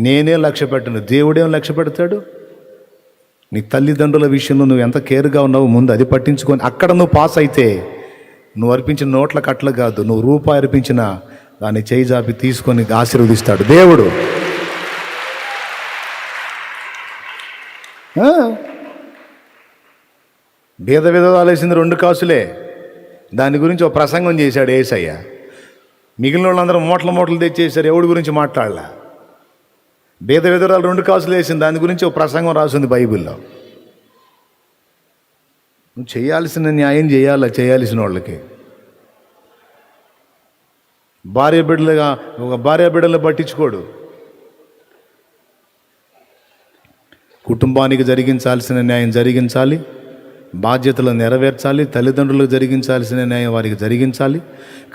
నేనే లక్ష్య పెట్టను, దేవుడేం లక్ష్య పెడతాడు? నీ తల్లిదండ్రుల విషయంలో నువ్వు ఎంత కేర్గా ఉన్నావో ముందు అది పట్టించుకొని అక్కడ నువ్వు పాస్ అయితే నువ్వు అర్పించిన నోట్ల కట్టలు కాదు, నువ్వు రూపాయి అర్పించిన దాన్ని చేయి జాపి తీసుకొని ఆశీర్వదిస్తాడు దేవుడు. భేద విధవాలు వేసింది 2 కాసులే. దాని గురించి ఒక ప్రసంగం చేశాడు యేసయ్య. మిగిలిన వాళ్ళందరూ మూటలు తెచ్చేసారు, ఎవడి గురించి మాట్లాడలే. భేద విధవరాలు 2 కాసులు వేసింది, దాని గురించి ఒక ప్రసంగం రాసింది బైబిల్లో. నువ్వు చేయాల్సిన న్యాయం చేయాల్సిన వాళ్ళకి. భార్య బిడ్డలు పట్టించుకోడు. కుటుంబానికి జరిగించాల్సిన న్యాయం జరిగించాలి, బాధ్యతలు నెరవేర్చాలి, తల్లిదండ్రులకు జరిగించాల్సిన న్యాయం వారికి జరిగించాలి,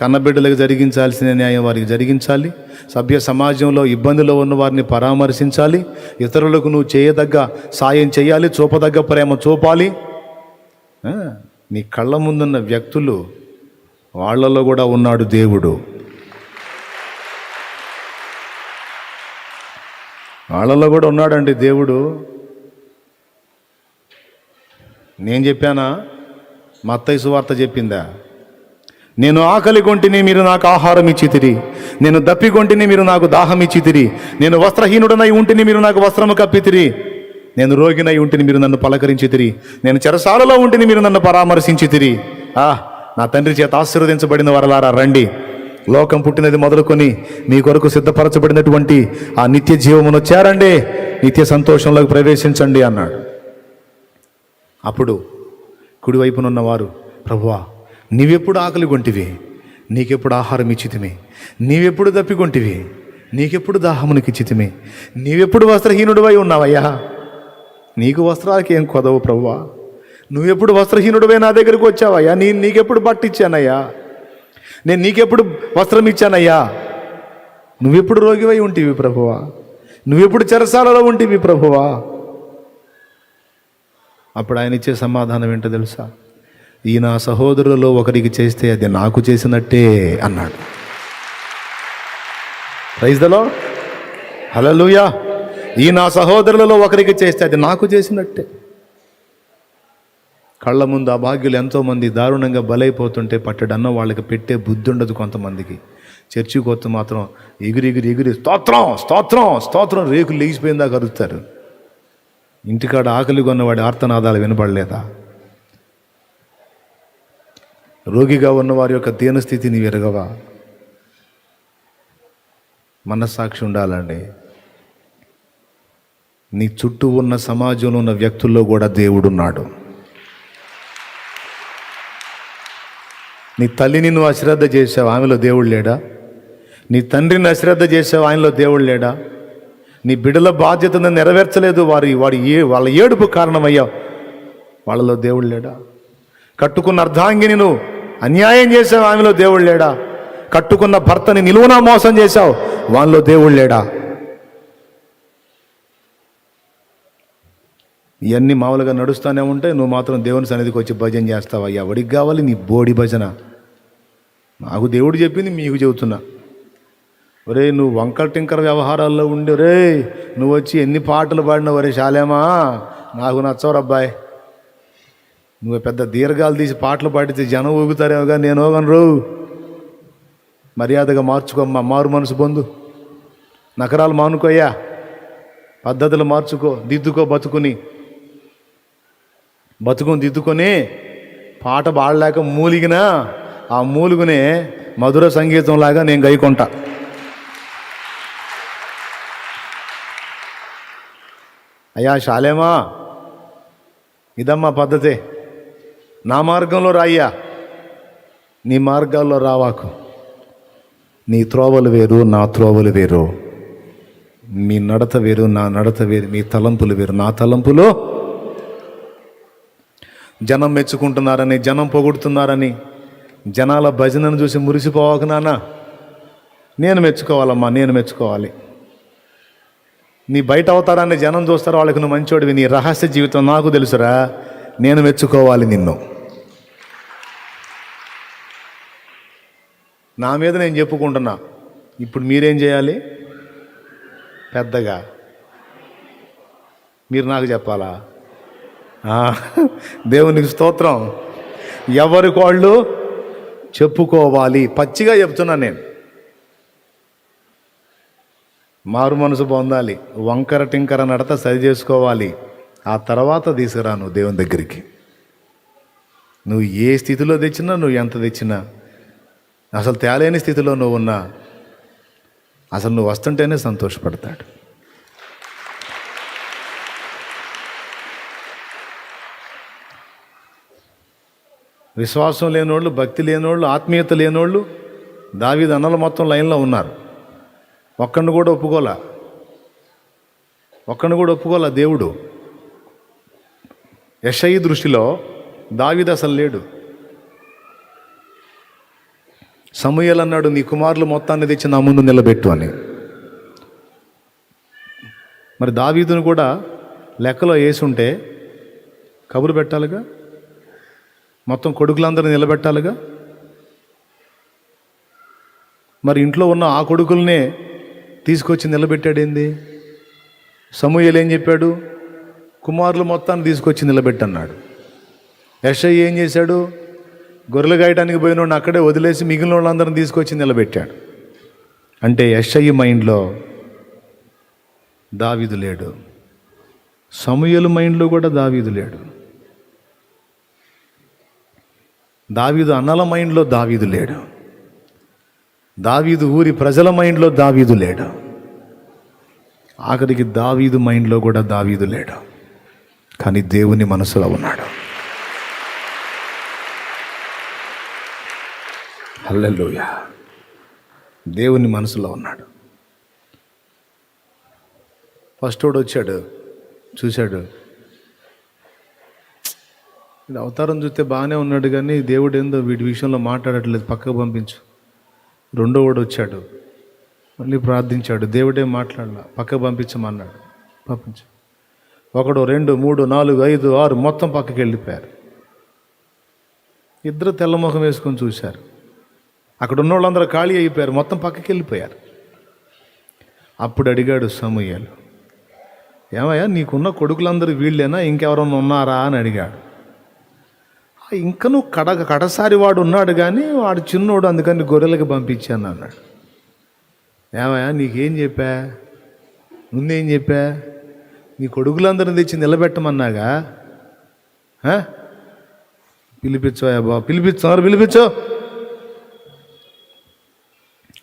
కన్నబిడ్డలకు జరిగించాల్సిన న్యాయం వారికి జరిగించాలి, సభ్య సమాజంలో ఇబ్బందులు ఉన్న వారిని పరామర్శించాలి, ఇతరులకు నువ్వు చేయదగ్గ సాయం చేయాలి, చూపదగ్గ ప్రేమ చూపాలి. నీ కళ్ళ ముందున్న వ్యక్తులు వాళ్ళలో కూడా ఉన్నాడు దేవుడు. వాళ్ళలో కూడా ఉన్నాడండి దేవుడు. నేను చెప్పానా? మత్తయి సువార్త చెప్పిందా? నేను ఆకలి కొంటిని మీరు నాకు ఆహారం ఇచ్చితిరి, నేను దప్పికొంటిని మీరు నాకు దాహం ఇచ్చితిరి, నేను వస్త్రహీనుడనై ఉంటిని మీరు నాకు వస్త్రము కప్పితిరి, నేను రోగినై ఉంటిని మీరు నన్ను పలకరించితిరి, నేను చెరసాలలో ఉంటిని మీరు నన్ను పరామర్శించితిరి. నా తండ్రి చేత ఆశీర్వదించబడిన వారలారా రండి, లోకం పుట్టినది మొదలుకొని మీ కొరకు సిద్ధపరచబడినటువంటి ఆ నిత్య జీవమును చేరండి, నిత్య సంతోషంలోకి ప్రవేశించండి అన్నాడు. అప్పుడు కుడివైపునున్న వారు, ప్రభువా నీవెప్పుడు ఆకలి కొంటివి, నీకెప్పుడు ఆహారం ఇచ్చితిమి, నీవెప్పుడు దప్పికొంటివి, నీకెప్పుడు దాహమునికిచ్చితిమి, నీవెప్పుడు వస్త్రహీనుడివై ఉన్నావయ్యా, నీకు వస్త్రాలకి ఏం కొదవు ప్రభువా, నువ్వెప్పుడు వస్త్రహీనుడివై నా దగ్గరికి వచ్చావయ్యా, నీకెప్పుడు బట్టిచ్చానయ్యా, నేను నీకెప్పుడు వస్త్రం ఇచ్చానయ్యా, నువ్వెప్పుడు రోగివై ఉంటివి ప్రభువా, నువ్వెప్పుడు చెరసాలలో ఉంటివి ప్రభువా. అప్పుడు ఆయన ఇచ్చే సమాధానం ఏంటో తెలుసా? ఈ నా సహోదరులలో ఒకరికి చేస్తే అది నాకు చేసినట్టే అన్నాడు. ప్రైజ్ ది లార్డ్, హల్లెలూయా. ఈ నా సహోదరులలో ఒకరికి చేస్తే అది నాకు చేసినట్టే. కళ్ళ ముందు ఆ భాగ్యులు ఎంతోమంది దారుణంగా బలైపోతుంటే పట్టడన్న వాళ్ళకి పెట్టే బుద్ధి ఉండదు కొంతమందికి. చర్చికి వస్తే మాత్రం ఎగిరి స్తోత్రం స్తోత్రం స్తోత్రం రేకులు లేచిపోయిందా కరుస్తారు. ఇంటికాడ ఆకలి కొన్నవాడి ఆర్తనాదాలు వినపడలేదా? రోగిగా ఉన్నవారి యొక్క దీనస్థితిని ఎరగవా? మనస్సాక్షి ఉండాలండి. నీ చుట్టూ ఉన్న సమాజంలో ఉన్న వ్యక్తుల్లో కూడా దేవుడున్నాడు. నీ తల్లిని నువ్వు అశ్రద్ధ చేసావు, ఆమెలో దేవుడు లేడా? నీ తండ్రిని అశ్రద్ధ చేసావు, ఆయనలో దేవుడు లేడా? నీ బిడ్డల బాధ్యతను నెరవేర్చలేదు, వాళ్ళ ఏడుపు కారణమయ్యావు, వాళ్ళలో దేవుడు లేడా? కట్టుకున్న అర్ధాంగిని నువ్వు అన్యాయం చేసావు, ఆమెలో దేవుడు లేడా? కట్టుకున్న భర్తని నిలువునా మోసం చేశావు, వాళ్ళలో దేవుడు లేడా? ఇవన్నీ మామూలుగా నడుస్తూనే ఉంటాయి, నువ్వు మాత్రం దేవుని సన్నిధికి వచ్చి భజన చేస్తావా? ఎవడికి కావాలి నీ బోడి భజన? నాకు దేవుడు చెప్పింది మీకు చెబుతున్నా. ఒరే నువ్వు వంకర టింకర వ్యవహారాల్లో ఉండి, ఒరే నువ్వు వచ్చి ఎన్ని పాటలు పాడినావు, ఒరే శాలేమా నాకు నచ్చవు అబ్బాయి, నువ్వు పెద్ద దీర్ఘాలు తీసి పాటలు పాడితే జనం ఊగుతారేమోగా, నేను ఊగను. మర్యాదగా మార్చుకోమ్మా, మారు మనసు పొందు, నకరాలు మానుకోయ్యా, పద్ధతులు మార్చుకో, దిద్దుకొని పాట పాడలేక మూలిగినా ఆ మూలుగునే మధుర సంగీతంలాగా నేను గైకొంటా. అయ్యా శాలేమా, ఇదమ్మా పద్ధతే, నా మార్గంలో రాయ్యా, నీ మార్గాల్లో రావాకు. నీ త్రోవలు వేరు, నా త్రోవలు వేరు, మీ నడత వేరు, నా నడత వేరు, మీ తలంపులు వేరు, నా తలంపులు. జనం మెచ్చుకుంటున్నారని, జనం పొగుడుతున్నారని జనాల భజనను చూసి మురిసిపోవాకు నాన్న. నేను మెచ్చుకోవాలమ్మా, నేను మెచ్చుకోవాలి. నీ బయట అవతారాన్ని జనం చూస్తారు, వాళ్ళకి నువ్వు మంచోడివి, నీ రహస్య జీవితం నాకు తెలుసురా, నేను మెచ్చుకోవాలి నిన్ను. నా మీద నేను చెప్పుకుంటున్నా. ఇప్పుడు మీరేం చేయాలి? పెద్దగా? మీరు నాకు చెప్పాలా? దేవునికి స్తోత్రం. ఎవరికి వాళ్ళు చెప్పుకోవాలి. పచ్చిగా చెప్తున్నా నేను. మారు మనసు పొందాలి, వంకర టింకర నడత సరి చేసుకోవాలి. ఆ తర్వాత తీసుకురా నువ్వు దేవుని దగ్గరికి. నువ్వు ఏ స్థితిలో తెచ్చినా, నువ్వు ఎంత తెచ్చినా, అసలు తేలేని స్థితిలో నువ్వు ఉన్నా, అసలు నువ్వు వస్తుంటేనే సంతోషపడతాడు. విశ్వాసం లేనోళ్ళు, భక్తి లేనోళ్ళు, ఆత్మీయత లేనోళ్ళు దావీదు అన్నలు మొత్తం లైన్లో ఉన్నారు. ఒక్కడిని కూడా ఒప్పుకోలా దేవుడు. యెషయి దృష్టిలో దావీదు అసలు లేడు. సమూయేలు అన్నాడు, నీ కుమారులు మొత్తాన్ని తెచ్చి నా ముందు నిలబెట్టు అని. మరి దావీదును కూడా లెక్కలో వేసుంటే కబురు పెట్టాలిగా, మొత్తం కొడుకులందరూ నిలబెట్టాలిగా. మరి ఇంట్లో ఉన్న ఆ కొడుకులనే తీసుకొచ్చి నిలబెట్టాడేంది? సమూయేలు ఏం చెప్పాడు? కుమారులు మొత్తాన్ని తీసుకొచ్చి నిలబెట్టన్నాడు. యెషయి ఏం చేశాడు? గొర్రెలు గాయటానికి పోయినోడిని అక్కడే వదిలేసి మిగిలిన వాళ్ళందరిని తీసుకొచ్చి నిలబెట్టాడు. అంటే యెషయి మైండ్లో దావీదు లేడు, సమూయేలు మైండ్లో కూడా దావీదు లేడు, దావీదు అన్నల మైండ్లో దావీదు లేడు, దావీదు ఊరి ప్రజల మైండ్లో దావీదు లేడు, ఆఖరికి దావీదు మైండ్లో కూడా దావీదు లేడు. కానీ దేవుని మనసులో ఉన్నాడు. హల్లెలూయా. దేవుని మనసులో ఉన్నాడు. ఫస్ట్ వాడు వచ్చాడు, చూశాడు, ఇది అవతారం చూస్తే బాగానే ఉన్నాడు కానీ దేవుడు ఏందో వీడి విషయంలో మాట్లాడట్లేదు, పక్కకు పంపించు. రెండో వాడు వచ్చాడు, మళ్ళీ ప్రార్థించాడు, దేవుడే మాట్లాడాల, పక్కకు పంపించమన్నాడు, పంపించు. 1 2 3 4 5 6 మొత్తం పక్కకి వెళ్ళిపోయారు. ఇద్దరు తెల్లముఖం వేసుకొని చూశారు. అక్కడ ఉన్న వాళ్ళందరూ ఖాళీ అయిపోయారు, మొత్తం పక్కకి వెళ్ళిపోయారు. అప్పుడు అడిగాడు సమూయేలు, ఏమయ్యా నీకున్న కొడుకులందరూ వీళ్ళేనా, ఇంకెవరన్నా ఉన్నారా అని అడిగాడు. ఇంకా నువ్వు కడసారి వాడు ఉన్నాడు కానీ వాడు చిన్నోడు, అందుకని గొర్రెలకి పంపించాను అన్నాడు. ఏమయ్యా నీకేం చెప్పా, ముందేం చెప్పా, నీ కొడుకులందరిని తెచ్చి నిలబెట్టమన్నాగా, పిలిపించోయా బాబు, పిలిపించో.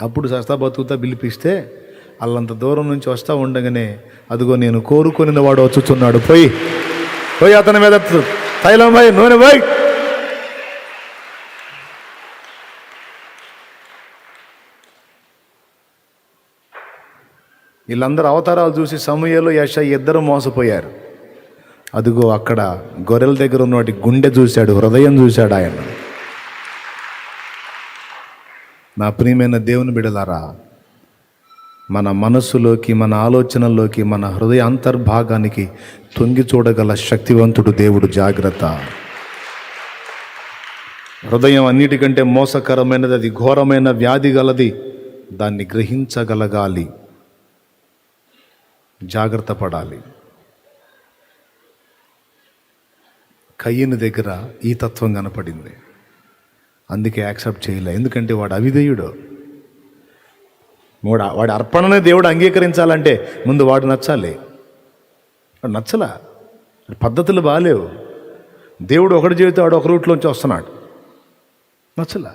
అప్పుడు సస్తా బతుకుతా పిలిపిస్తే వాళ్ళంత దూరం నుంచి వస్తూ ఉండగానే అదిగో నేను కోరుకొనిన వాడు వచ్చుచున్నాడు, పోయి అతని మీద తైలం పోయి, నూనె పోయి. వీళ్ళందరూ అవతారాలు చూసి సమూయేలు యెషయి ఇద్దరు మోసపోయారు. అదిగో అక్కడ గొర్రెల దగ్గర ఉన్నవాటి గుండె చూశాడు, హృదయం చూశాడు ఆయన. నా ప్రియమైన దేవుని బిడ్డలారా, మన మనస్సులోకి, మన ఆలోచనల్లోకి, మన హృదయ అంతర్భాగానికి తొంగి చూడగల శక్తివంతుడు దేవుడు. జాగ్రత్త. హృదయం అన్నిటికంటే మోసకరమైనది, అది ఘోరమైన వ్యాధి గలది, దాన్ని గ్రహించగలగాలి, జాగ్రత్త పడాలి. కయ్యను దగ్గర ఈ తత్వం కనపడింది, అందుకే యాక్సెప్ట్ చేయలే. ఎందుకంటే వాడు అవిధేయుడు. వాడి అర్పణనే దేవుడు అంగీకరించాలంటే ముందు వాడు నచ్చాలి. వాడు నచ్చలా, పద్ధతులు బాగాలేవు. దేవుడు ఒకటి చెబితే వాడు ఒక రూట్లోంచి వస్తున్నాడు, నచ్చలా.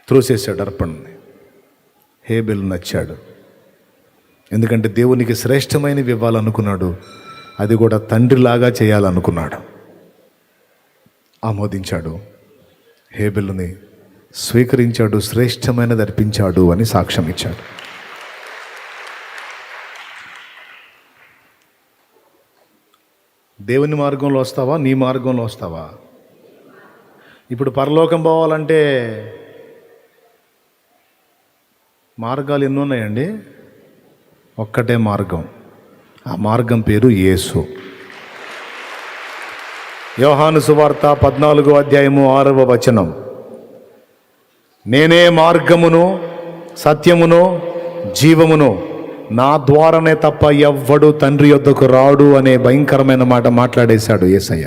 త్రోసేసాడు అర్పణని. హేబెలు నచ్చాడు, ఎందుకంటే దేవునికి శ్రేష్టమైనవి ఇవ్వాలనుకున్నాడు, అది కూడా తండ్రిలాగా చేయాలనుకున్నాడు. ఆమోదించాడు, హేబెలుని స్వీకరించాడు, శ్రేష్టమైనది అర్పించాడు అని సాక్ష్యం ఇచ్చాడు. దేవుని మార్గంలో వస్తావా, నీ మార్గంలో వస్తావా? ఇప్పుడు పరలోకం పోవాలంటే మార్గాలు ఎన్ని ఉన్నాయండి? ఒక్కటే మార్గం, ఆ మార్గం పేరు యేసు. యోహాను సువార్త 14వ అధ్యాయము 6వ వచనం. నేనే మార్గమును సత్యమును జీవమును, నా ద్వారానే తప్ప ఎవ్వడు తండ్రి యొద్దకు రాడు అనే భయంకరమైన మాట మాట్లాడేశాడు యేసయ్య.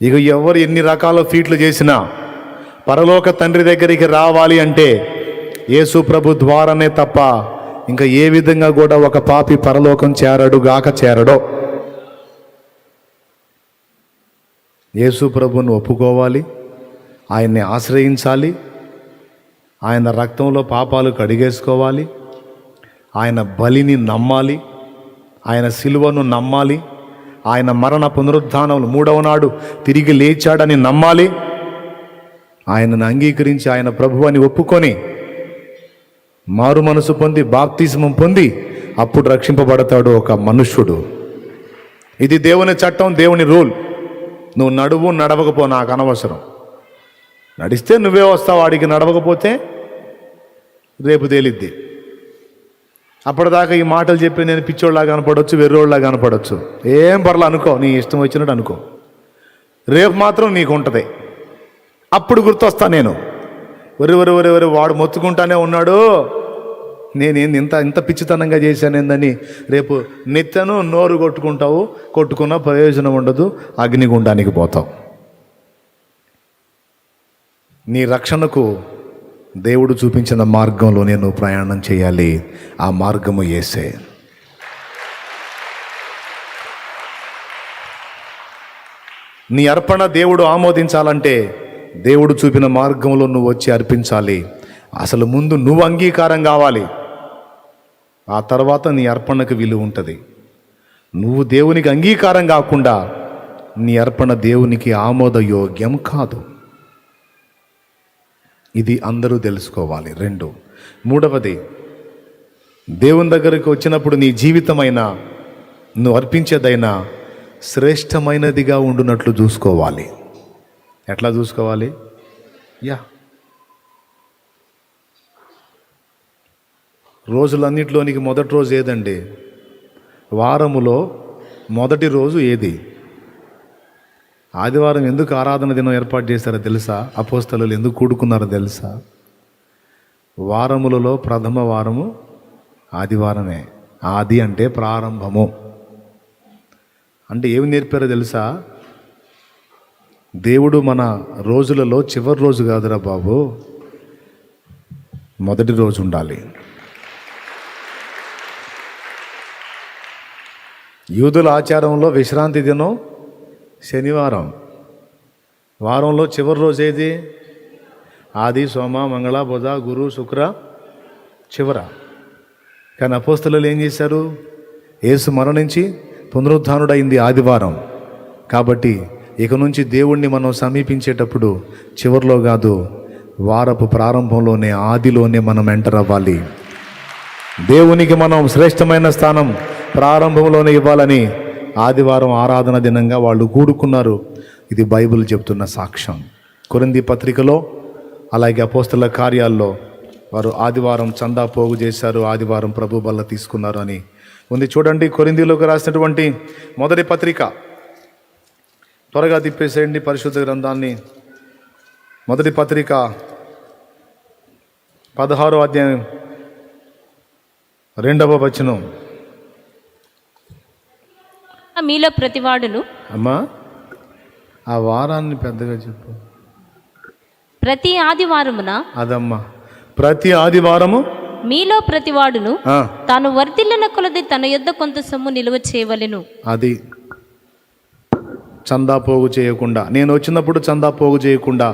ఇక ఎవరు ఎన్ని రకాల ఫీట్లు చేసినా పరలోక తండ్రి దగ్గరికి రావాలి అంటే యేసు ప్రభు ద్వారానే తప్ప ఇంకా ఏ విధంగా కూడా ఒక పాపి పరలోకం చేరడో. యేసు ప్రభువును ఒప్పుకోవాలి, ఆయన్ని ఆశ్రయించాలి, ఆయన రక్తంలో పాపాలు కడిగేసుకోవాలి, ఆయన బలిని నమ్మాలి, ఆయన సిలువను నమ్మాలి, ఆయన మరణ పునరుద్ధానములు 3వ నాడు తిరిగి లేచాడని నమ్మాలి, ఆయనను అంగీకరించి ఆయన ప్రభువు అని ఒప్పుకొని మారు మనసు పొంది బాప్తిస్మం పొంది అప్పుడు రక్షింపబడతాడు ఒక మనుష్యుడు. ఇది దేవుని చట్టం, దేవుని రూల్. నువ్వు నడువు నడవకపో నాకు అనవసరం. నడిస్తే నువ్వే వస్తావు, వాడికి నడవకపోతే రేపు తేలిద్ది. అప్పటిదాకా ఈ మాటలు చెప్పి నేను పిచ్చోళ్ళలా కనపడవచ్చు, వెర్రోళ్ళలా కనపడవచ్చు, ఏం పర్లా అనుకో, నీ ఇష్టం వచ్చినట్టు అనుకో. రేపు మాత్రం నీకు ఉంటుంది. అప్పుడు గుర్తొస్తా నేను, ఒరి వాడు మొత్తుకుంటానే ఉన్నాడు, నేనేంది ఇంత పిచ్చితనంగా చేశానేందని రేపు నిత్యను నోరు కొట్టుకుంటావు, కొట్టుకున్న ప్రయోజనం ఉండదు, అగ్నిగుండానికి పోతావు. నీ రక్షణకు దేవుడు చూపించిన మార్గంలో నేను ప్రయాణం చేయాలి. ఆ మార్గము యేసే. నీ అర్పణ దేవుడు ఆమోదించాలంటే దేవుడు చూపిన మార్గంలో నువ్వు వచ్చి అర్పించాలి. అసలు ముందు నువ్వు అంగీకారం కావాలి, ఆ తర్వాత నీ అర్పణకు విలువ ఉంటుంది. నువ్వు దేవునికి అంగీకారం కాకుండా నీ అర్పణ దేవునికి ఆమోదయోగ్యం కాదు. ఇది అందరూ తెలుసుకోవాలి. 2, 3వది, దేవుని దగ్గరికి వచ్చినప్పుడు నీ జీవితమైనా నువ్వు అర్పించేదైనా శ్రేష్టమైనదిగా ఉండునట్లు చూసుకోవాలి. ఎట్లా చూసుకోవాలి? రోజులన్నిటిలోనికి మొదటి రోజు ఏదండి? వారములో మొదటి రోజు ఏది? ఆదివారం ఎందుకు ఆరాధన దినం ఏర్పాటు చేశారో తెలుసా? అపోస్తలులు ఎందుకు కూడుకున్నారో తెలుసా? వారములలో ప్రథమ వారము ఆదివారమే. ఆది అంటే ప్రారంభము. అంటే ఏమి నేర్పారో తెలుసా? దేవుడు మన రోజులలో చివరి రోజు కాదురా బాబు, మొదటి రోజు ఉండాలి. యూదుల ఆచారంలో విశ్రాంతి దినం శనివారం. వారంలో చివరి రోజు ఏది? ఆది, సోమ, మంగళ, బుధ, గురు, శుక్ర చివర. కానీ అపోస్తలులు ఏం చేశారు? యేసు మరణించి పునరుద్ధానుడైంది ఆదివారం. కాబట్టి ఇక నుంచి దేవుణ్ణి మనం సమీపించేటప్పుడు చివరిలో కాదు, వారపు ప్రారంభంలోనే, ఆదిలోనే మనం ఎంటర్ అవ్వాలి. దేవునికి మనం శ్రేష్టమైన స్థానం ప్రారంభంలోనే ఇవ్వాలని ఆదివారం ఆరాధన దినంగా వాళ్ళు కూడుకున్నారు. ఇది బైబిల్ చెప్తున్న సాక్ష్యం. కొరింథీ పత్రికలో అలాగే అపోస్తల కార్యాల్లో వారు ఆదివారం చందా పోగు చేశారు, ఆదివారం ప్రభు బల్ల తీసుకున్నారు అని ఉంది. చూడండి, కొరింథీలోకి రాసినటువంటి మొదటి పత్రిక, త్వరగా తిప్పేసేయండి పరిశుద్ధ గ్రంథాన్ని. మొదటి పత్రిక 16వ అధ్యాయం 2వ వచనం. మీలో ప్రతివాడును, అమ్మా ఆ వారాన్ని పెద్దగా చెప్పు. ప్రతి ఆదివారమున, అదమ్మా ప్రతి ఆదివారము మీలో ప్రతివాడును తాను వర్ధిల్లిన కొలది తన యొద్ద కొంత సొమ్ము నిలువ చేయవలెను. అది చందా పోగు చేయకుండా, నేను వచ్చినప్పుడు చందా పోగు చేయకుండా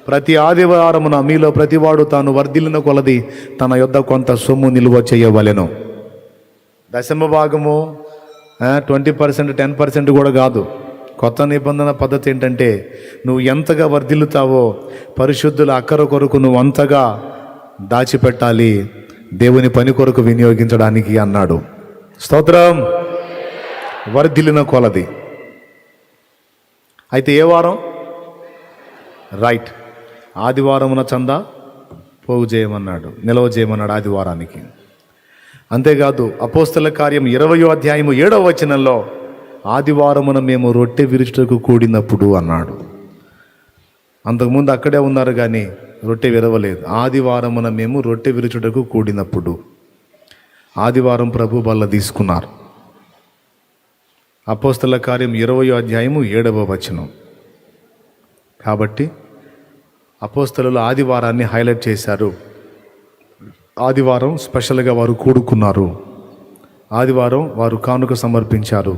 ప్రతి ఆదివారమున మీలో ప్రతివాడు తాను వర్ధిల్లిన కొలది తన యొద్ద కొంత సొమ్ము నిలువ చేయవలెను. దశమ భాగము 20%, 10% కూడా కాదు. కొత్త నిబంధన పద్ధతి ఏంటంటే నువ్వు ఎంతగా వర్ధిల్లుతావో పరిశుద్ధుల అక్కర కొరకు నువ్వు అంతగా దాచిపెట్టాలి, దేవుని పని కొరకు వినియోగించడానికి అన్నాడు. స్తోత్రం. వర్ధిల్లిన కొలది. అయితే ఏ వారం? రైట్, ఆదివారమున చందా పోగు చేయమన్నాడు, నిల్వ చేయమన్నాడు ఆదివారానికి. అంతేకాదు అపోస్తల కార్యం 20వ అధ్యాయము 7వ వచనంలో ఆదివారమున మేము రొట్టె విరుచుటకు కూడినప్పుడు అన్నాడు. అంతకుముందు అక్కడే ఉన్నారు కానీ రొట్టె విరవలేదు. ఆదివారమున మేము రొట్టె విరుచుటకు కూడినప్పుడు. ఆదివారం ప్రభు బల్ల తీసుకున్నారు. అపోస్తల కార్యం 20వ అధ్యాయము 7వ వచనం. కాబట్టి అపోస్తలులు ఆదివారాన్ని హైలైట్ చేశారు. ఆదివారం స్పెషల్గా వారు కూడుకున్నారు. ఆదివారం వారు కానుక సమర్పించారు.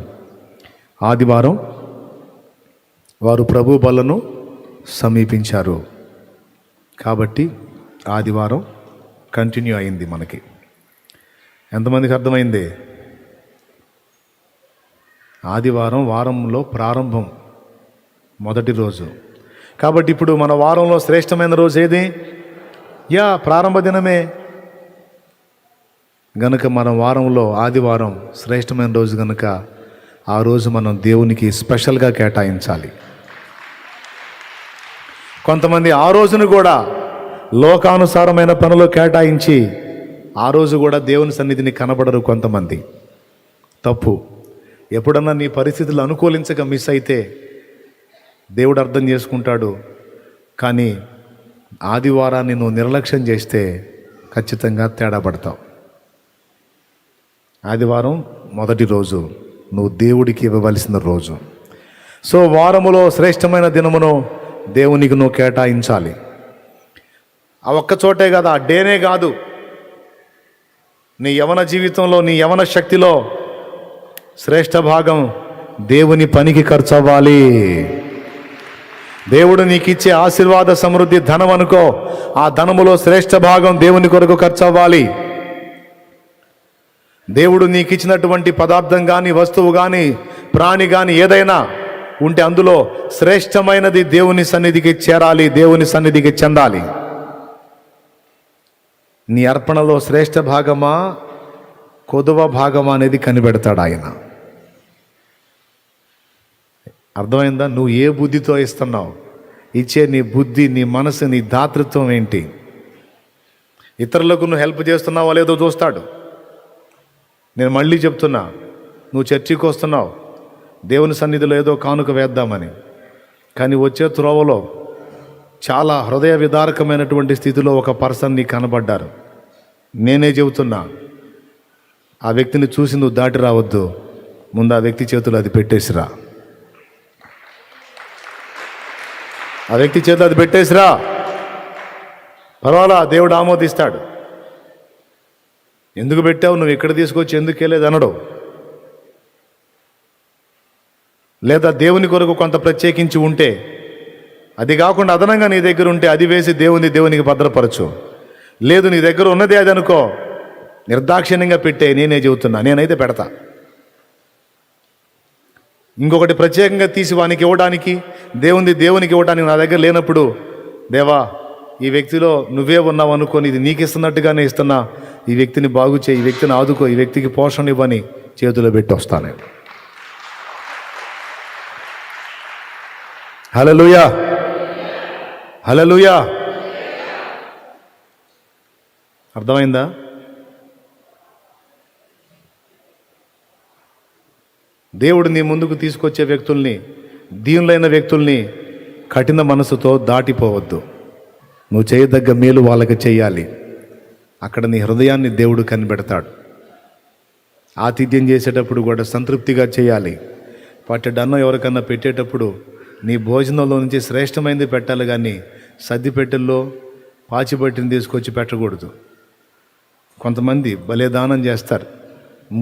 ఆదివారం వారు ప్రభు బలను సమీపించారు. కాబట్టి ఆదివారం కంటిన్యూ అయింది మనకి. ఎంతమందికి అర్థమైంది? ఆదివారం వారంలో ప్రారంభం, మొదటి రోజు. కాబట్టి ఇప్పుడు మన వారంలో శ్రేష్టమైన రోజు ఏది? ప్రారంభ దినమే. గనుక మన వారంలో ఆదివారం శ్రేష్టమైన రోజు గనుక ఆ రోజు మనం దేవునికి స్పెషల్గా కేటాయించాలి. కొంతమంది ఆ రోజును కూడా లోకానుసారమైన పనులు కేటాయించి ఆ రోజు కూడా దేవుని సన్నిధిని కనబడరు కొంతమంది. తప్పు. ఎప్పుడన్నా నీ పరిస్థితులు అనుకూలించక మిస్ అయితే దేవుడు అర్థం చేసుకుంటాడు. కానీ ఆదివారాన్ని నువ్వు నిర్లక్ష్యం చేస్తే ఖచ్చితంగా తేడా పడతావు. ఆదివారం మొదటి రోజు, నువ్వు దేవుడికి ఇవ్వవలసిన రోజు. సో వారములో శ్రేష్టమైన దినమును దేవునికి నువ్వు కేటాయించాలి. ఆ ఒక్క చోటే కాదు, ఆ డేనే కాదు, నీ యవన జీవితంలో, నీ యవన శక్తిలో శ్రేష్ఠ భాగం దేవుని పనికి ఖర్చు అవ్వాలి. దేవుడు నీకు ఇచ్చే ఆశీర్వాద సమృద్ధి ధనం అనుకో, ఆ ధనములో శ్రేష్ఠ భాగం దేవుని కొరకు ఖర్చు అవ్వాలి. దేవుడు నీకు ఇచ్చినటువంటి పదార్థం కానీ, వస్తువు కానీ, ప్రాణి కానీ ఏదైనా ఉంటే అందులో శ్రేష్టమైనది దేవుని సన్నిధికి చేరాలి, దేవుని సన్నిధికి చెందాలి. నీ అర్పణలో శ్రేష్ఠ భాగమా, కొదువ భాగమా అనేది కనిపెడతాడు ఆయన. అర్థమైందా? నువ్వు ఏ బుద్ధితో ఇస్తున్నావు? ఇచ్చే నీ బుద్ధి, నీ మనసు, నీ దాతృత్వం ఏంటి? ఇతరులకు నువ్వు హెల్ప్ చేస్తున్నావో లేదో చూస్తాడు. నేను మళ్ళీ చెప్తున్నా, నువ్వు చర్చికి వస్తున్నావు దేవుని సన్నిధిలో ఏదో కానుక వేద్దామని, కానీ వచ్చే త్రోవలో చాలా హృదయ విదారకమైనటువంటి స్థితిలో ఒక పర్సన్ నీకు కనబడ్డారు. నేనే చెబుతున్నా, ఆ వ్యక్తిని చూసి నువ్వు దాటి రావద్దు. ముందు ఆ వ్యక్తి చేతులు అది పెట్టేసిరా. ఆ వ్యక్తి చేతులు అది పెట్టేసిరా. పర్వాలా, దేవుడు ఆమోదిస్తాడు. ఎందుకు పెట్టావు, నువ్వు ఎక్కడ తీసుకొచ్చి ఎందుకు వెళ్ళేది అనడు. లేదా దేవుని కొరకు కొంత ప్రత్యేకించి ఉంటే, అది కాకుండా అదనంగా నీ దగ్గర ఉంటే అది వేసి దేవునికి భద్రపరచు. లేదు, నీ దగ్గర ఉన్నదే అది అనుకో, నిర్దాక్షిణ్యంగా పెట్టే. నేనే చెబుతున్నా, నేనైతే పెడతా. ఇంకొకటి ప్రత్యేకంగా తీసి వానికి ఇవ్వడానికి, దేవునికి ఇవ్వడానికి నా దగ్గర లేనప్పుడు, దేవా ఈ వ్యక్తిలో నువ్వే ఉన్నావు అనుకోని, ఇది నీకు ఇస్తున్నట్టుగానే ఇస్తున్నా, ఈ వ్యక్తిని బాగు చేయి, ఈ వ్యక్తిని ఆదుకో, ఈ వ్యక్తికి పోషణ ఇవ్వని చేతిలో పెట్టి వస్తాను. హల్లెలూయా, హల్లెలూయా. అర్థమైందా? దేవుడు నీ ముందుకు తీసుకొచ్చే వ్యక్తుల్ని, దీనులైన వ్యక్తుల్ని కఠిన మనసుతో దాటిపోవద్దు. నువ్వు చేయదగ్గ మేలు వాళ్ళకి చేయాలి. అక్కడ నీ హృదయాన్ని దేవుడు కనిపెడతాడు. ఆతిథ్యం చేసేటప్పుడు కూడా సంతృప్తిగా చేయాలి. పట్టెడన్నం ఎవరికన్నా పెట్టేటప్పుడు నీ భోజనంలో నుంచి శ్రేష్టమైనది పెట్టాలి, కానీ సద్దిపెట్టెల్లో పాచిపట్టిని తీసుకొచ్చి పెట్టకూడదు. కొంతమంది భలే దానం చేస్తారు.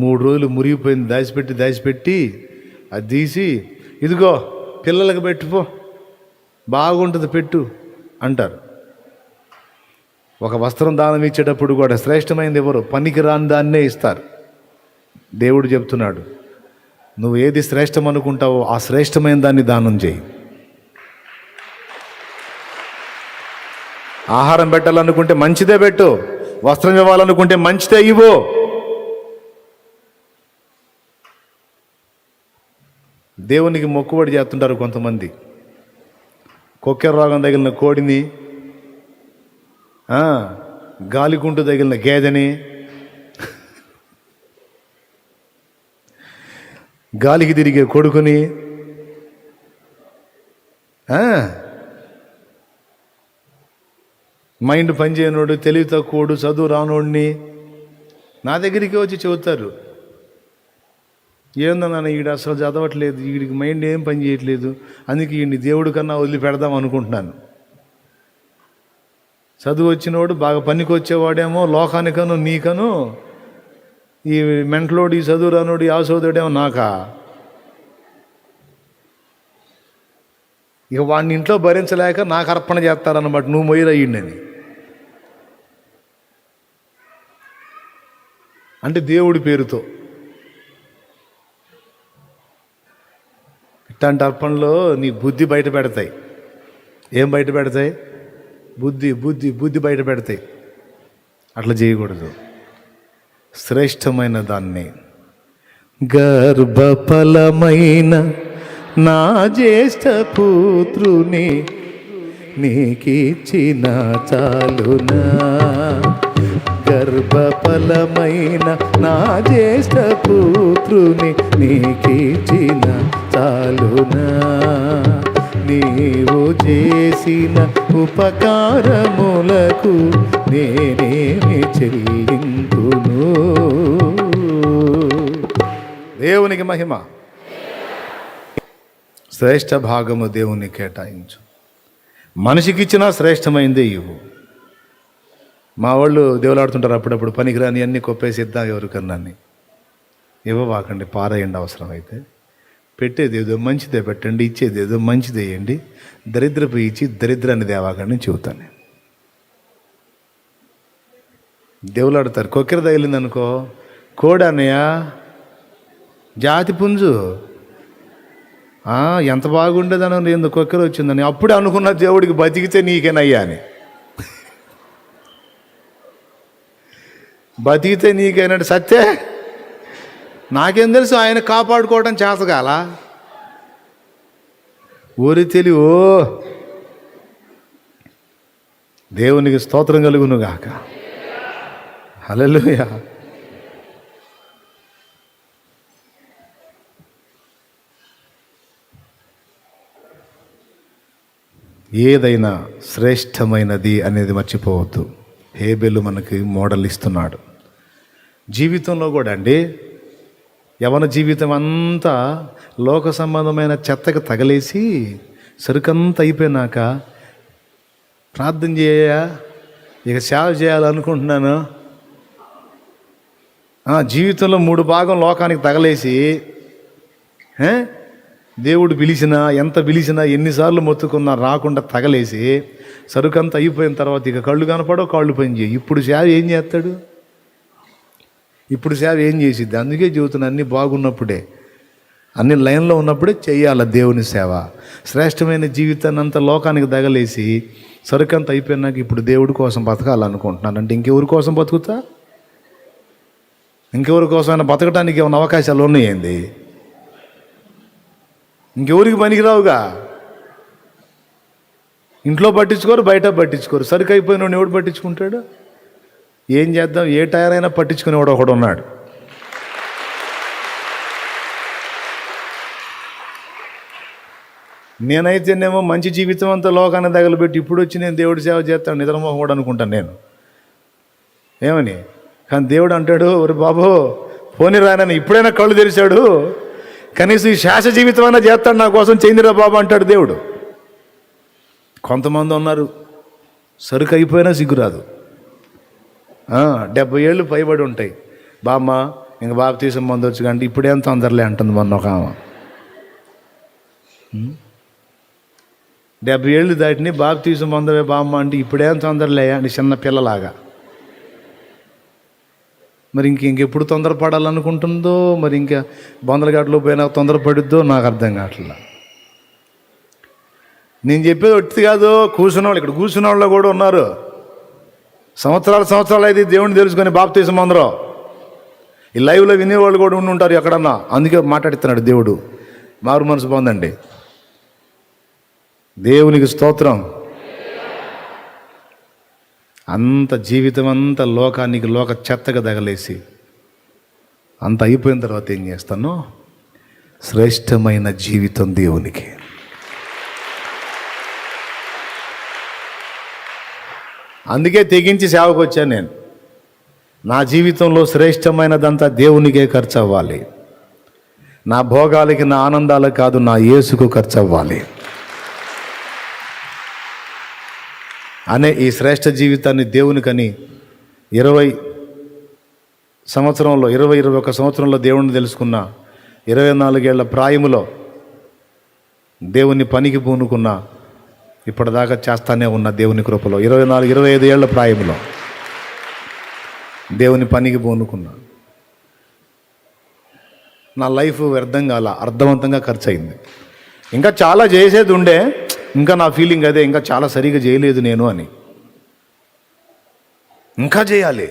3 రోజులు మురిగిపోయింది దాచిపెట్టి అది తీసి, ఇదిగో పిల్లలకు పెట్టుపో, బాగుంటుంది పెట్టు అంటారు. ఒక వస్త్రం దానం ఇచ్చేటప్పుడు కూడా శ్రేష్టమైనది ఎవరు? పనికి రాని దాన్నే ఇస్తారు. దేవుడు చెప్తున్నాడు, నువ్వు ఏది శ్రేష్టం అనుకుంటావో ఆ శ్రేష్టమైన దాన్ని దానం చేయి. ఆహారం పెట్టాలనుకుంటే మంచిదే పెట్టు, వస్త్రం ఇవ్వాలనుకుంటే మంచిదే ఇవ్వు. దేవునికి మొక్కుబడి చేస్తుంటారు కొంతమంది. కొక్కెర రోగం తగిలిన కోడిని, గాలికుంటు తగిలిన గేదెని, గాలికి తిరిగే కొడుకుని, మైండ్ పనిచేయనోడు, తెలివి తక్కువడు, చదువు రానోడిని నా దగ్గరికి వచ్చి చెబుతారు, ఏందన్నా ఈడు అసలు చదవట్లేదు, వీడికి మైండ్ ఏం పని చేయట్లేదు, అందుకే వీడిని దేవుడి కన్నా వదిలిపెడదాం అనుకుంటున్నాను. చదువు వచ్చినోడు బాగా పనికి వచ్చేవాడేమో లోకానికను నీకను, ఈ మెంటలోడు, ఈ చదువు రానోడు, ఆ చదువుడేమో నాకా. ఇక వాడిని ఇంట్లో భరించలేక నాకు అర్పణ చేస్తారన్నమాట, నువ్వు మొయ్యరయ్యిండని. అంటే దేవుడి పేరుతో. ఇట్లాంటి అర్పణలో నీ బుద్ధి బయట పెడతాయి. ఏం బయట పెడతాయి? బుద్ధి బుద్ధి బుద్ధి బయట పెడతాయి. అట్లా చేయకూడదు. శ్రేష్టమైన దాన్ని, గర్భఫలమైన నా జ్యేష్ఠ పుత్రుని నీకిచ్చిన చాలునా, గర్భఫలమైన నా జ్యేష్ఠ పుత్రుని నీకిచ్చిన చాలునా, నీవు చేసిన ఉపకారములకు నేనేమి చెల్లింపును. దేవునికి మహిమ. శ్రేష్ఠ భాగము దేవుని కేటాయించు. మనిషికిచ్చినా శ్రేష్టమైందే ఇవ్వు. మా వాళ్ళు దేవులాడుతుంటారు అప్పుడప్పుడు, పనికిరాని అన్నీ కొప్పేసిద్దాం ఎవరికన్నా ఇవ్వవాకండి, పారేయండి. అవసరమైతే పెట్టేది ఏదో మంచిదే పెట్టండి, ఇచ్చేది ఏదో మంచిదే వేయండి. దరిద్రపు ఇచ్చి దరిద్రాన్ని దేవాకండి చెబుతాను. దేవులాడతారు. కొక్కెర తగిలిందనుకో, కోడి అన్నయ్య జాతి పుంజు, ఎంత బాగుండేదని ఎందుకు కొక్కెర వచ్చిందని అప్పుడే అనుకున్న దేవుడికి బతికితే నీకేనయ్యా అని. బతికితే నీకేనంటే సత్తే నాకేం తెలుసు, ఆయన కాపాడుకోవడం చేతగాల ఊరి తెలివో. దేవునికి స్తోత్రం కలుగును గాక. హల్లెలూయా. ఏదైనా శ్రేష్టమైనది అనేది మర్చిపోవద్దు. హేబెలు మనకి మోడల్ ఇస్తున్నాడు. జీవితంలో కూడా అండి, యవన జీవితం అంతా లోక సంబంధమైన చెత్తకు తగలేసి సరుకంతా అయిపోయినాక ప్రార్థన ఇక సేవ చేయాలనుకుంటున్నాను. జీవితంలో 3 భాగం లోకానికి తగలేసి, దేవుడు పిలిచినా, ఎంత పిలిచినా, ఎన్నిసార్లు మొత్తుకున్నా రాకుండా తగలేసి సరుకంతా అయిపోయిన తర్వాత ఇక కళ్ళు కనపడో, కాళ్ళు పని చేయి. ఇప్పుడు సేవ ఏం చేస్తాడు? ఇప్పుడు సేవ ఏం చేసిద్ది? అందుకే చెబుతున్నా, అన్నీ బాగున్నప్పుడే, అన్ని లైన్లో ఉన్నప్పుడే చెయ్యాలి దేవుని సేవ. శ్రేష్టమైన జీవితాన్ని అంతా లోకానికి తగలేసి సరుకంతా అయిపోయినాక ఇప్పుడు దేవుడి కోసం బతకాలనుకుంటున్నాను అంటే ఇంకెవరి కోసం బతుకుతా? ఇంకెవరి కోసమైనా బతకడానికి ఏమైనా అవకాశాలు ఉన్నాయండి? ఇంకెవరికి పనికిరావుగా. ఇంట్లో పట్టించుకోరు, బయట పట్టించుకోరు. సరుకు అయిపోయిన ఎవడు పట్టించుకుంటాడు? ఏం చేద్దాం, ఏ టైర్ అయినా పట్టించుకునేవాడు ఒకడు ఉన్నాడు. నేనైతేనేమో మంచి జీవితం అంతా లోకాన్ని తగలబెట్టి ఇప్పుడు వచ్చి నేను దేవుడి సేవ చేస్తాను నిద్రమోహం అనుకుంటాను నేను. ఏమని? కానీ దేవుడు అంటాడు, ఒరే బాబు పోనీ రానని ఇప్పుడైనా కళ్ళు తెరిచాడు, కనీసం ఈ శాశ్వత జీవితం అయినా చేస్తాడు నా కోసం, చెందిరా బాబు అంటాడు దేవుడు. కొంతమంది ఉన్నారు, సరుకు అయిపోయినా సిగ్గురాదు. 70 ఏళ్ళు పైబడి ఉంటాయి. బామ్మ ఇంక బాప్తీసం పొందొచ్చు కానీ ఇప్పుడేం తొందరలే అంటుంది మొన్న ఒక ఆమె. 70 ఏళ్ళు దాటిని బాప్తీసం పొందవే బామ్మ అంటే ఇప్పుడేం తొందరలే అని చిన్న పిల్లలాగా. మరి ఇంకెప్పుడు తొందరపడాలనుకుంటుందో, మరి ఇంకా బొందలగడ్డలో పోయినా తొందరపడిద్దో నాకు అర్థం కావట్లా. నేను చెప్పేది ఒట్టి కాదు, కూర్చున్న వాళ్ళు, ఇక్కడ కూర్చున్న వాళ్ళు కూడా ఉన్నారు. సంవత్సరాలు అయితే దేవుడిని తెలుసుకొని బాప్తీసం అందరూ ఈ లైవ్లో వినేవాళ్ళు కూడా ఉండి ఉంటారు ఎక్కడన్నా. అందుకే మాట్లాడుతున్నాడు దేవుడు. మారు మనసు పొందండి. దేవునికి స్తోత్రం. అంత జీవితం అంతా లోకానికి లోక చెత్తగా తగలేసి అంత అయిపోయిన తర్వాత ఏం చేస్తాను? శ్రేష్టమైన జీవితం దేవునికి. అందుకే తెగించి సేవకు వచ్చాను నేను. నా జీవితంలో శ్రేష్టమైనదంతా దేవునికే ఖర్చు అవ్వాలి. నా భోగాలకి, నా ఆనందాలకు కాదు, నా యేసుకు ఖర్చు అవ్వాలి అనే ఈ శ్రేష్ఠ జీవితాన్ని దేవునికని 21 సంవత్సరంలో దేవుణ్ణి తెలుసుకున్న, 24 ఏళ్ల ప్రాయములో దేవుని పనికి పూనుకున్న, ఇప్పటిదాకా చేస్తానే ఉన్న దేవుని కృపలో 25 ఏళ్ల ప్రాయములో దేవుని పనికి పూనుకున్నా. నా లైఫ్ వ్యర్థం కాల, అర్థవంతంగా ఖర్చు అయింది. ఇంకా చాలా చేసేది ఉండే, ఇంకా నా ఫీలింగ్ అదే, ఇంకా చాలా సరిగా చేయలేదు నేను అని. ఇంకా చేయాలి.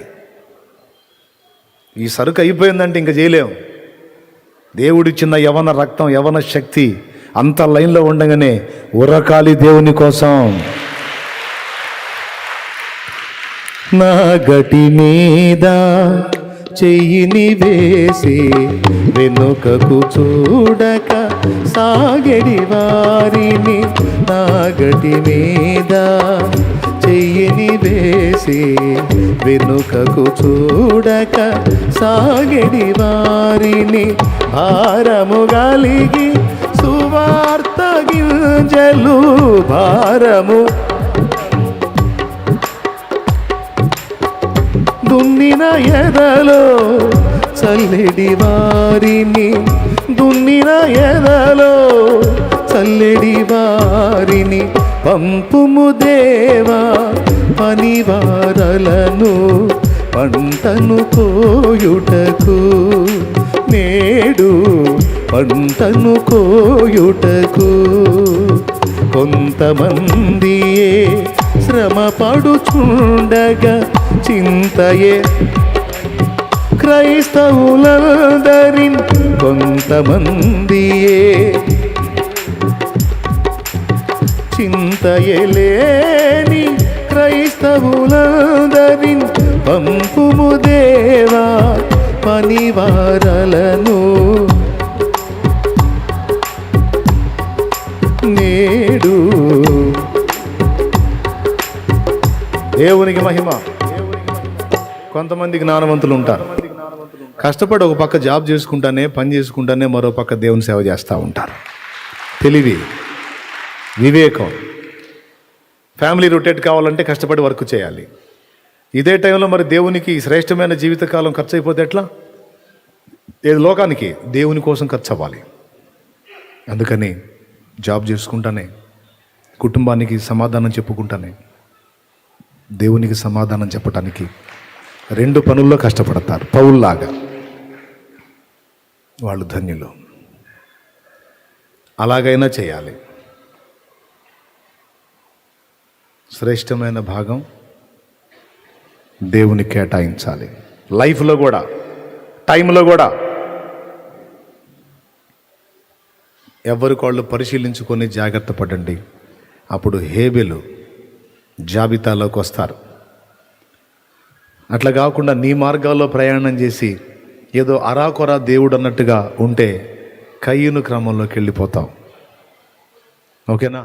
ఈ సరుకు అయిపోయిందంటే ఇంకా చేయలేము. దేవుడిచ్చిన యవన రక్తం, యవన శక్తి అంత లైన్లో ఉండగానే ఉరకాలి దేవుని కోసం. నా గటి మీద చెయ్యిని వేసి వెనుకకు చూడక సాగడి వారిని, నా గటి మీద చెయ్యిని వేసి వెనుకకు చూడక సాగడి వారిని, భారము కలిగి సువార్త గింజలు భారము దున్నిన ఎదలో చల్లెడి వారిని, దున్నిన ఎదలో చల్లెడి వారిని, పంపుము దేవా పనివారలను పంటను కోయుటకు, నేడు పంటను కోయుటకు. కొంతమందియే శ్రమ పడుచుండగా చింతయే క్రైస్తవులందరిన్, కొంతమందియే చింతయలేని క్రైస్తవులందరిన్, పంపుము దేవా పనివారలను నేడు. దేవునికి మహిమ. కొంతమంది జ్ఞానవంతులు ఉంటారు, కష్టపడి ఒక పక్క జాబ్ చేసుకుంటానే, పని చేసుకుంటానే మరో పక్క దేవుని సేవ చేస్తూ ఉంటారు. తెలివి, వివేకం. ఫ్యామిలీ రొటేట్ కావాలంటే కష్టపడి వర్క్ చేయాలి. ఇదే టైంలో మరి దేవునికి శ్రేష్టమైన జీవితకాలం ఖర్చు అయిపోతే ఎట్లా? ఏది లోకానికి, దేవుని కోసం ఖర్చు అవ్వాలి. అందుకని జాబ్ చేసుకుంటానే, కుటుంబానికి సమాధానం చెప్పుకుంటానే, దేవునికి సమాధానం చెప్పటానికి 2 పనుల్లో కష్టపడతారు. పౌల్లాగా వాళ్ళు ధన్యులు. అలాగైనా చేయాలి. శ్రేష్టమైన భాగం దేవుని కేటాయించాలి. లైఫ్లో కూడా, టైంలో కూడా. ఎవరికి వాళ్ళు పరిశీలించుకొని జాగ్రత్త పడండి. అప్పుడు హేబెలు జాబితాలోకి వస్తారు. అట్లా కాకుండా నీ మార్గాల్లో ప్రయాణం చేసి ఏదో అరాకొరా దేవుడు అన్నట్టుగా ఉంటే కయ్యూను క్రమంలోకి వెళ్ళిపోతావు. ఓకేనా?